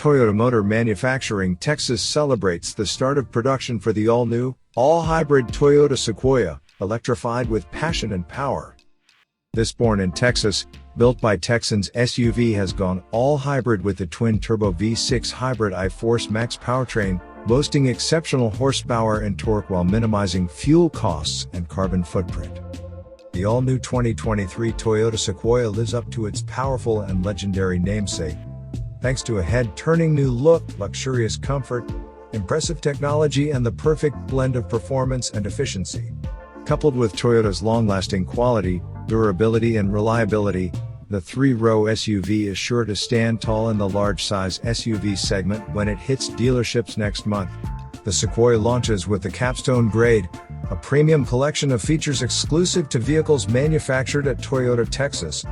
Toyota Motor Manufacturing Texas celebrates the start of production for the all-new, all-hybrid Toyota Sequoia, electrified with passion and power. This born in Texas, built by Texans SUV has gone all-hybrid with the twin-turbo V6 hybrid I-Force Max powertrain, boasting exceptional horsepower and torque while minimizing fuel costs and carbon footprint. The all-new 2023 Toyota Sequoia lives up to its powerful and legendary namesake, thanks to a head-turning new look, luxurious comfort, impressive technology, and the perfect blend of performance and efficiency. Coupled with Toyota's long-lasting quality, durability, and reliability, the three-row SUV is sure to stand tall in the large-size SUV segment when it hits dealerships next month. The Sequoia launches with the Capstone grade, a premium collection of features exclusive to vehicles manufactured at Toyota, Texas.